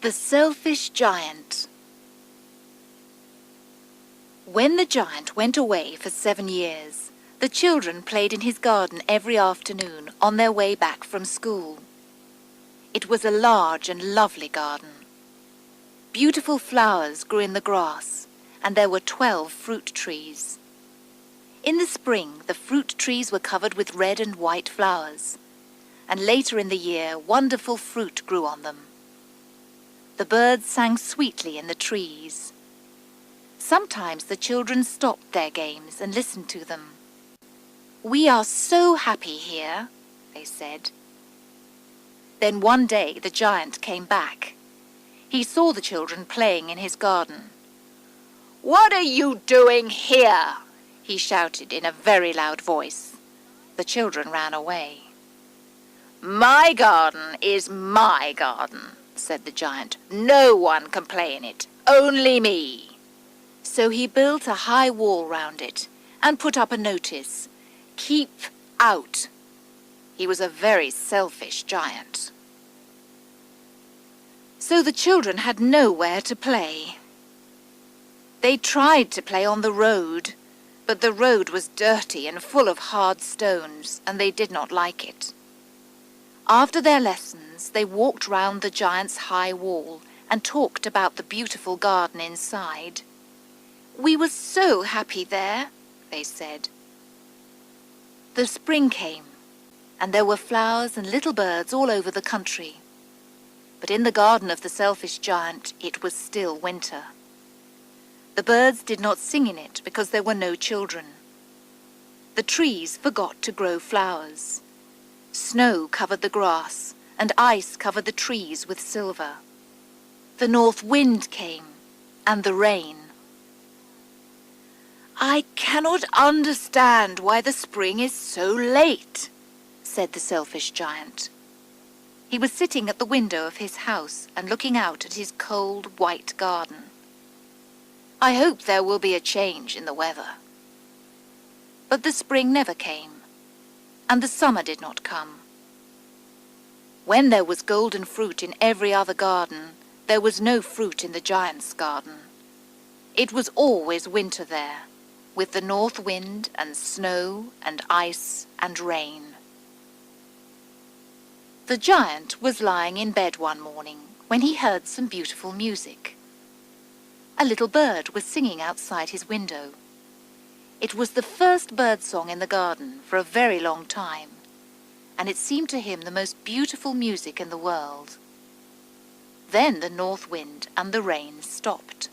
The Selfish Giant. When the giant went away for 7 years, the children played in his garden every afternoon on their way back from school. It was a large and lovely garden. Beautiful flowers grew in the grass, and there were 12 fruit trees. In the spring, the fruit trees were covered with red and white flowers, and later in the year, wonderful fruit grew on them. The birds sang sweetly in the trees. Sometimes the children stopped their games and listened to them. "We are so happy here," they said. Then one day the giant came back. He saw the children playing in his garden. "What are you doing here?" he shouted in a very loud voice. The children ran away. "My garden is my garden," said the giant. "No one can play in it, only me." So he built a high wall round it and put up a notice, "Keep out." He was a very selfish giant. So the children had nowhere to play. They tried to play on the road, but the road was dirty and full of hard stones, and they did not like it. After their lessons, they walked round the giant's high wall and talked about the beautiful garden inside. "We were so happy there," they said. The spring came, and there were flowers and little birds all over the country. But in the garden of the selfish giant, it was still winter. The birds did not sing in it because there were no children. The trees forgot to grow flowers. Snow covered the grass, and ice covered the trees with silver. The north wind came, and the rain. "I cannot understand why the spring is so late," said the selfish giant. He was sitting at the window of his house and looking out at his cold, white garden. "I hope there will be a change in the weather." But the spring never came, and the summer did not come. When there was golden fruit in every other garden, there was no fruit in the giant's garden. It was always winter there, with the north wind and snow and ice and rain. The giant was lying in bed one morning when he heard some beautiful music. A little bird was singing outside his window. It was the first bird song in the garden for a very long time, and it seemed to him the most beautiful music in the world. Then the north wind and the rain stopped.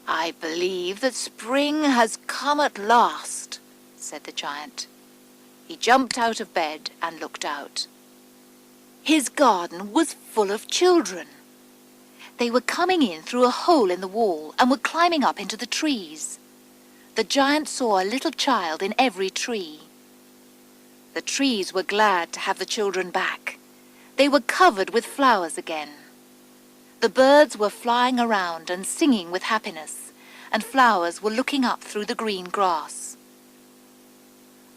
"I believe that spring has come at last," said the giant. He jumped out of bed and looked out. His garden was full of children. They were coming in through a hole in the wall and were climbing up into the trees. The giant saw a little child in every tree. The trees were glad to have the children back. They were covered with flowers again. The birds were flying around and singing with happiness, and flowers were looking up through the green grass.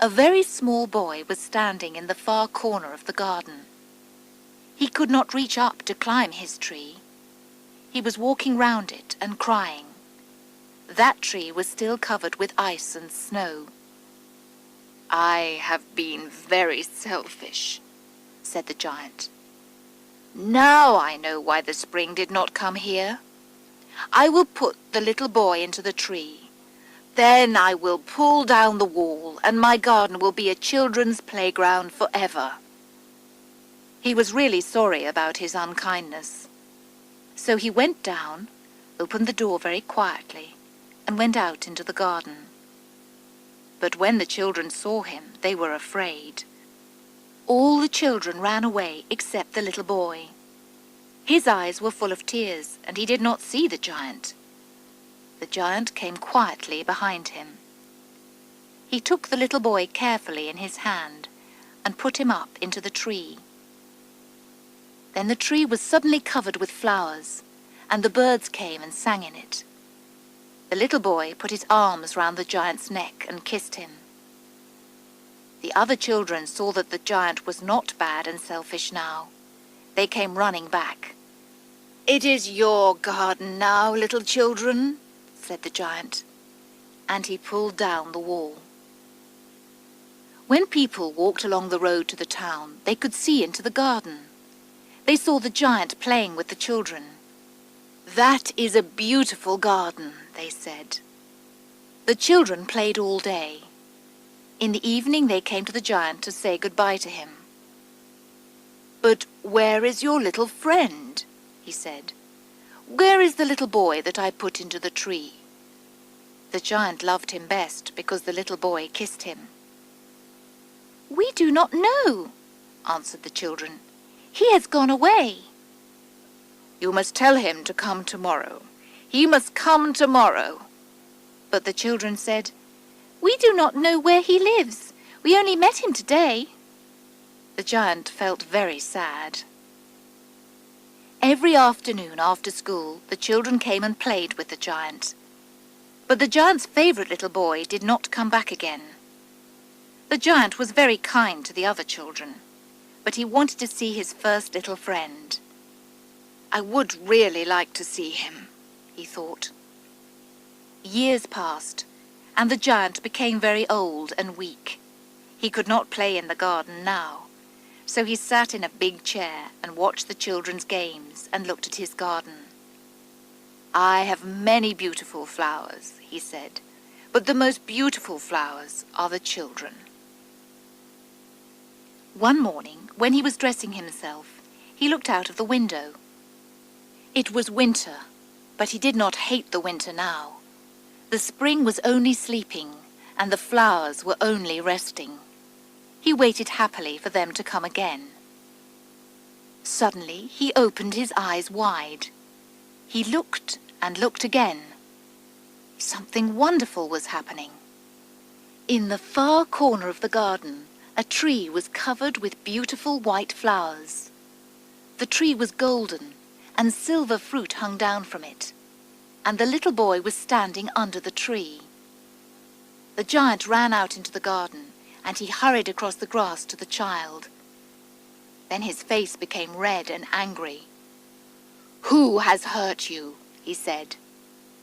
A very small boy was standing in the far corner of the garden. He could not reach up to climb his tree. He was walking round it and crying. That tree was still covered with ice and snow. "I have been very selfish," said the giant. "Now I know why the spring did not come here. I will put the little boy into the tree. Then I will pull down the wall, and my garden will be a children's playground forever." He was really sorry about his unkindness. So he went down, opened the door very quietly, and went out into the garden. But when the children saw him, they were afraid. All the children ran away except the little boy. His eyes were full of tears, and he did not see the giant. The giant came quietly behind him. He took the little boy carefully in his hand and put him up into the tree. Then the tree was suddenly covered with flowers, and the birds came and sang in it. The little boy put his arms round the giant's neck and kissed him. The other children saw that the giant was not bad and selfish now. They came running back. "It is your garden now, little children," said the giant, and he pulled down the wall. When people walked along the road to the town, they could see into the garden. They saw the giant playing with the children. "That is a beautiful garden," they said. The children played all day. In the evening they came to the giant to say goodbye to him. "But where is your little friend?" he said. "Where is the little boy that I put into the tree?" The giant loved him best because the little boy kissed him. "We do not know," answered the children. "He has gone away." "You must tell him to come tomorrow. He must come tomorrow." But the children said, "We do not know where he lives. We only met him today." The giant felt very sad. Every afternoon after school, the children came and played with the giant. But the giant's favourite little boy did not come back again. The giant was very kind to the other children, but he wanted to see his first little friend. "I would really like to see him," he thought. Years passed, and the giant became very old and weak. He could not play in the garden now, so he sat in a big chair and watched the children's games and looked at his garden. "I have many beautiful flowers," he said, "but the most beautiful flowers are the children." One morning, when he was dressing himself, he looked out of the window. It was winter, but he did not hate the winter now. The spring was only sleeping, and the flowers were only resting. He waited happily for them to come again. Suddenly he opened his eyes wide. He looked and looked again. Something wonderful was happening. In the far corner of the garden, a tree was covered with beautiful white flowers. The tree was golden, and silver fruit hung down from it, and the little boy was standing under the tree. The giant ran out into the garden, and he hurried across the grass to the child. Then his face became red and angry. "Who has hurt you?" he said.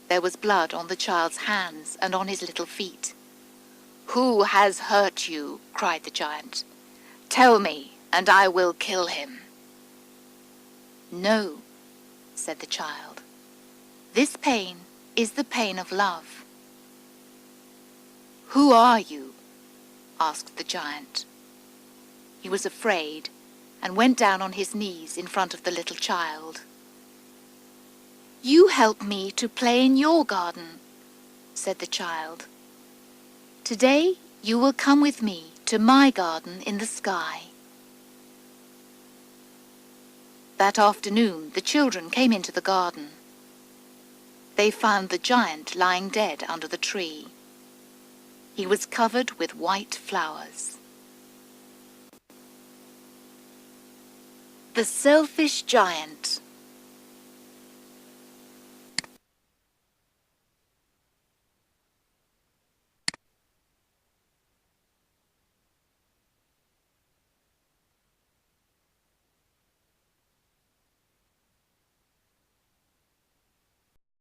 There was blood on the child's hands and on his little feet. "Who has hurt you?" cried the giant. "Tell me, and I will kill him." "No," said the child. "This pain is the pain of love." "Who are you?" asked the giant. He was afraid and went down on his knees in front of the little child. "You help me to play in your garden," said the child. "Today you will come with me to my garden in the sky." That afternoon the children came into the garden. They found the giant lying dead under the tree. He was covered with white flowers. The Selfish Giant.